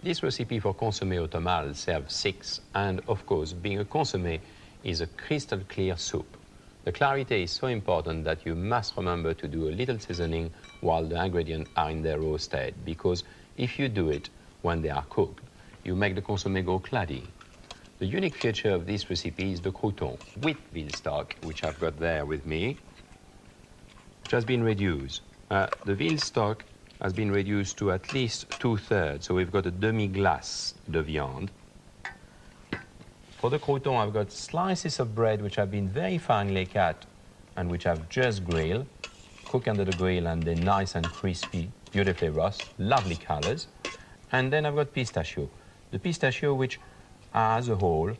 This recipe for consommé automnal serves 6, and of course, being a consommé is a crystal clear soup. The clarity is so important that you must remember to do a little seasoning while the ingredients are in their raw state, because if you do it when they are cooked, you make the consommé go claddy. The unique feature of this recipe is the crouton with veal stock, which I've got there with me, which has been reduced. The veal stock has been reduced to at least 2/3, so we've got a demi-glace de viande. For the crouton, I've got slices of bread which have been very finely cut and which I've just grilled, cooked under the grill, and they're nice and crispy, beautifully roast, lovely colors. And then I've got pistachio. The pistachio which, as a whole,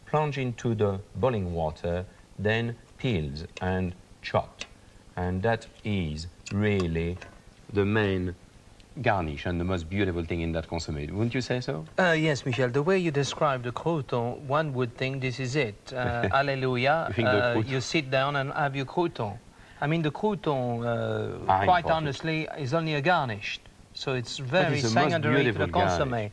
plunge into the boiling water, then peels and chopped. And that is really the main garnish and the most beautiful thing in that consommé. Wouldn't you say so? Yes, Michel. The way you describe the crouton, one would think this is it. Hallelujah. You sit down and have your crouton. I mean, the crouton, quite honestly, is only a garnish. So it's very secondary to the consommé.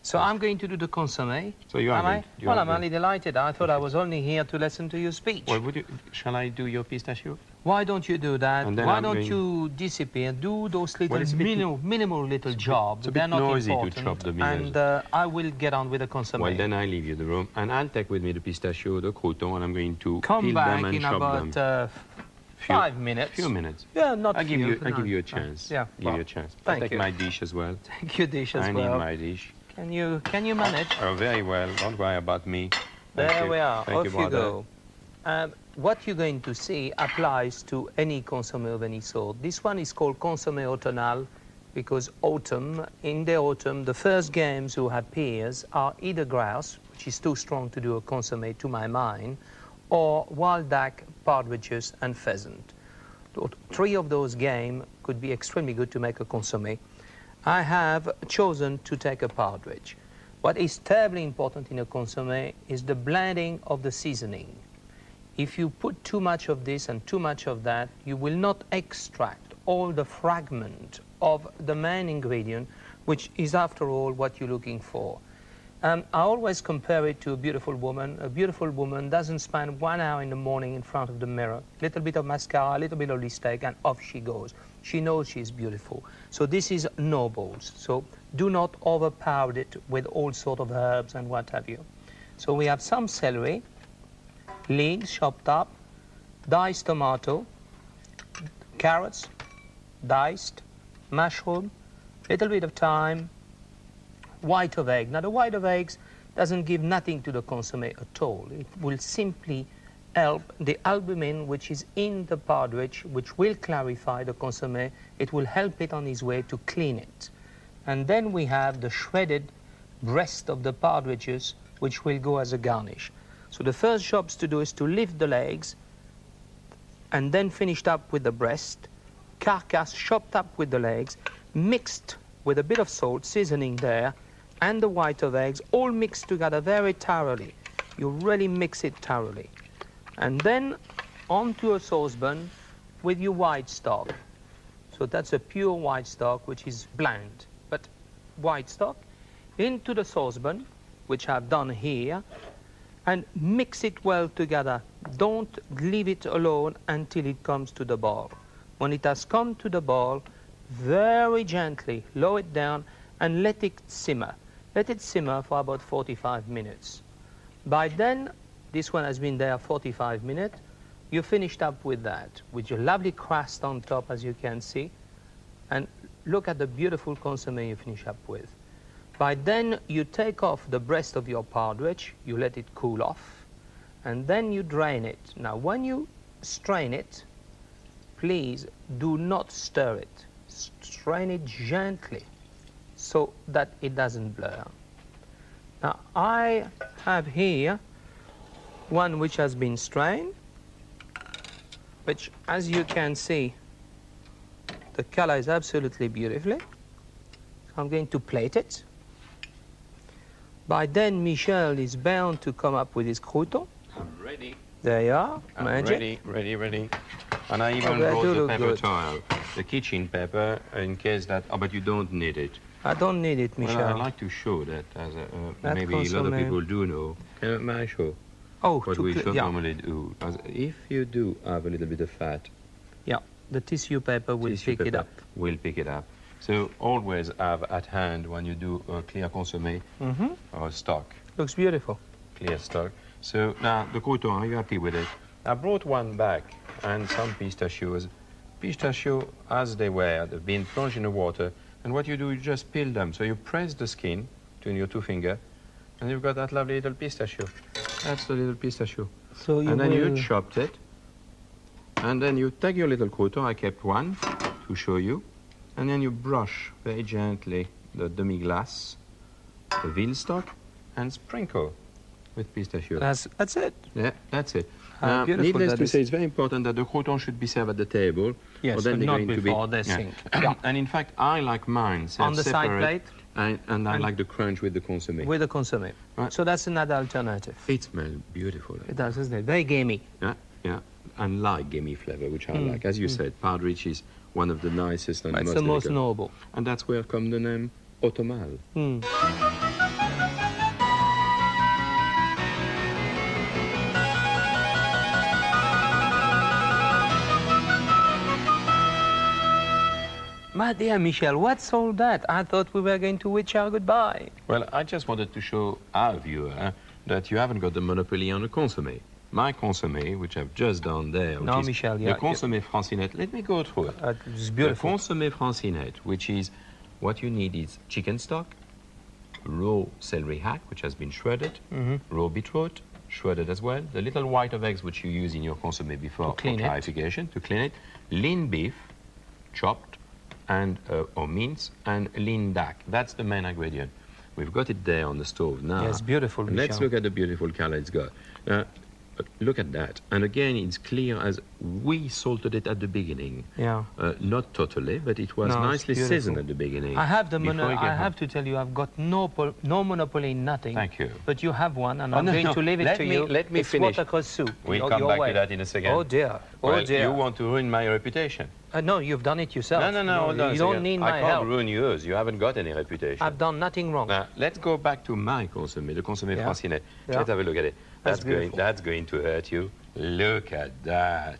So I'm going to do the consommé. So you are going to, I'm only delighted. I thought I was only here to listen to your speech. Well, shall I do your pistachio? Why don't you do that? Why don't you disappear? Do those little minimal little jobs. It's a bit noisy to chop the and I will get on with the consommé. Well, then I leave you the room, and I'll take with me the pistachio, the crouton, and I'm going to come peel back them and in chop about them. 5 minutes. Few minutes. Yeah, not I few. give you a chance. Yeah, give you a chance. Thank I'll take you. my dish as well. Take your dish as I well. need my dish. Can you manage? Oh, very well. Don't worry about me. There we are. Thank Off you go. What you're going to see applies to any consommé of any sort. This one is called consommé automnal because in the autumn, the first games who appears are either grouse, which is too strong to do a consommé to my mind, or wild duck, partridges, and pheasant. 3 of those game could be extremely good to make a consommé. I have chosen to take a partridge. What is terribly important in a consommé is the blending of the seasoning. If you put too much of this and too much of that, you will not extract all the fragment of the main ingredient, which is, after all, what you're looking for. I always compare it to a beautiful woman. A beautiful woman doesn't spend 1 hour in the morning in front of the mirror, a little bit of mascara, a little bit of lipstick, and off she goes. She knows she's beautiful. So this is nobles. So do not overpower it with all sorts of herbs and what have you. So we have some celery, leeks chopped up, diced tomato, carrots, diced, mushroom, little bit of thyme, white of egg. Now the white of eggs doesn't give nothing to the consommé at all. It will simply help the albumin which is in the partridge, which will clarify the consommé. It will help it on its way to clean it. And then we have the shredded breast of the partridges, which will go as a garnish. So the first job to do is to lift the legs and then finished up with the breast, carcass chopped up with the legs, mixed with a bit of salt, seasoning there, and the white of eggs, all mixed together very thoroughly. You really mix it thoroughly. And then onto a saucepan with your white stock. So that's a pure white stock, which is bland, but white stock, into the saucepan, which I've done here, and mix it well together. Don't leave it alone until it comes to the boil. When it has come to the boil, very gently lower it down and let it simmer. Let it simmer for about 45 minutes. By then, this one has been there 45 minutes. You finished up with that, with your lovely crust on top, as you can see. And look at the beautiful consommé you finish up with. By then, you take off the breast of your partridge, you let it cool off, and then you drain it. Now, when you strain it, please do not stir it. Strain it gently so that it doesn't blur. Now, I have here one which has been strained, which, as you can see, the color is absolutely beautifully. So I'm going to plate it. By then, Michel is bound to come up with his crouton. I'm ready. There you are. I'm Magic. ready. And I even brought the pepper towel, the kitchen pepper, in case that, but you don't need it. I don't need it, Michel. Well, I'd like to show that, as That maybe a lot of consommé. people do know. May I show Oh, what to we cl- should yeah. normally do? As if you do have a little bit of fat, Yeah, the tissue paper will tissue pick it paper up. will pick it up. So always have at hand when you do a clear consommé or stock, Looks beautiful. clear stock. So now the crouton, are you happy with it? I brought one back and some pistachios. Pistachio as they were, they've been plunged in the water. And what you do, you just peel them. So you press the skin between your two fingers, and you've got that lovely little pistachio. That's the little pistachio. So you And then will... you chopped it. And then you take your little crouton, I kept one to show you. And then you brush very gently the demi-glace, the veal stock, and sprinkle with pistachio. That's it. Yeah, that's it. How Now, beautiful needless that to is. say, it's very important that the crouton should be served at the table. Yes, or then but they're not going before to they be, sink. Yeah. And in fact, I like mine served On the side separate, plate? and I like the crunch with the consommé. With the consommé. Right. So that's another alternative. It smells beautiful. It does, isn't it? Very gamey. Yeah, yeah. And light gamey flavor, which I like. As you said, Partridge is one of the nicest and It's most the most delicate. noble. And that's where comes the name Automal. My dear Michel, what's all that? I thought we were going to wish our goodbye. Well, I just wanted to show our viewer that you haven't got the monopoly on the consommé. My consommé, which I've just done there, which No, is Michel, the yeah, consommé francinette. Let me go through it. It's The beautiful. consommé francinette, which is what you need is chicken stock, raw celery hack, which has been shredded, raw beetroot, shredded as well, the little white of eggs which you use in your consommé before To clean for it. clarification, to clean it, lean beef, chopped, and or mince, and lean duck. That's the main ingredient. We've got it there on the stove now. Yes, beautiful, And let's Michel. look at the beautiful color it's got. Look at that. And again, it's clear as we salted it at the beginning. Yeah. Not totally, but it was No, it's nicely beautiful. seasoned at the beginning. I have before you get I have home. to tell you, I've got no monopoly in nothing. Thank you. But you have one, and Oh, I'm no, going no. to leave it Let to me- you. let me it's finish. watercress soup. We'll your- come your back way. to that in a second. Oh dear. Oh Well, dear. you want to ruin my reputation. No, you've done it yourself. No, hold on a You don't second. need I my can't help. ruin yours. You haven't got any reputation. I've done nothing wrong. Now, let's go back to my consommé, the consommé Yeah. francinette. Yeah. Let's have a look at it. That's beautiful. That's going to hurt you. Look at that.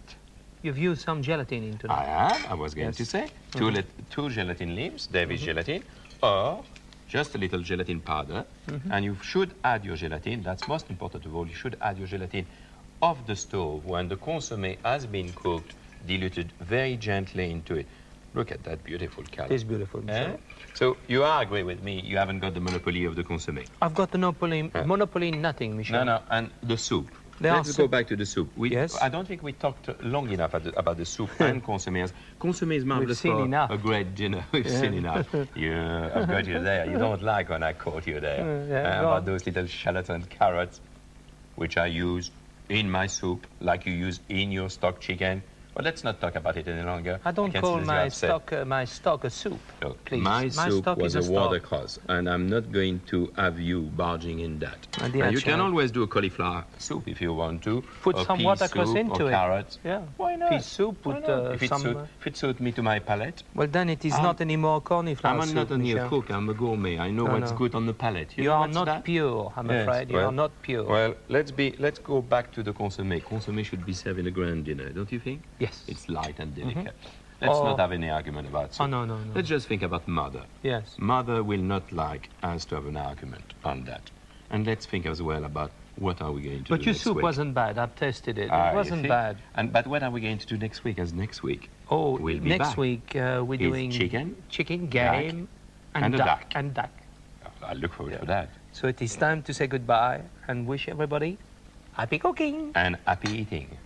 You've used some gelatin into it. I have, I was going Yes. to say, two gelatin leaves, Davis gelatin, or just a little gelatin powder. And you should add your gelatin, that's most important of all, you should add your gelatin off the stove when the consommé has been cooked, diluted very gently into it. Look at that beautiful color. It is beautiful. Eh? Michel. So you are agree with me, you haven't got the monopoly of the consommé. I've got the monopoly in nothing, Michel. No, and the soup. There are Let's go back to the soup. Yes. I don't think we talked long enough about the soup and consommé. Consommé is marvelous seen for enough. a great dinner. We've seen enough. I've got you there. You don't like when I caught you there. Yeah, go about on. those little shallots and carrots, which I use in my soup, like you use in your stock chicken. But let's not talk about it any longer. I don't can call see that you're upset. my stock a soup, Look, please. my soup stock was is a stock. watercress, and I'm not going to have you barging in that. My dear And you can child. always do a cauliflower soup if you want to. Put or some pea watercress soup into or it. carrots. Yeah. Why not? Pea soup, Why put not? If some... it suits me to my palate. Well, then it is not anymore cauliflower I'm soup, not only a Michel. cook, I'm a gourmet. I know what's no. good on the palate. You know are what's not that? pure, I'm Yes, afraid. You well- are not pure. Well, let's go back to the consommé. Consommé should be served in a grand dinner, don't you think? Yes. It's light and delicate. Let's Oh. not have any argument about soup. Oh, no. Let's just think about mother. Yes. Mother will not like us to have an argument on that. And let's think as well about what are we going to But do your next soup week. wasn't bad. I've tasted it. Ah, It you wasn't see? bad. But what are we going to do next week? As next week Oh, we'll be next back. week we're It's doing chicken, game, and a duck. And duck. I look forward to that. So it is time to say goodbye and wish everybody happy cooking. And happy eating.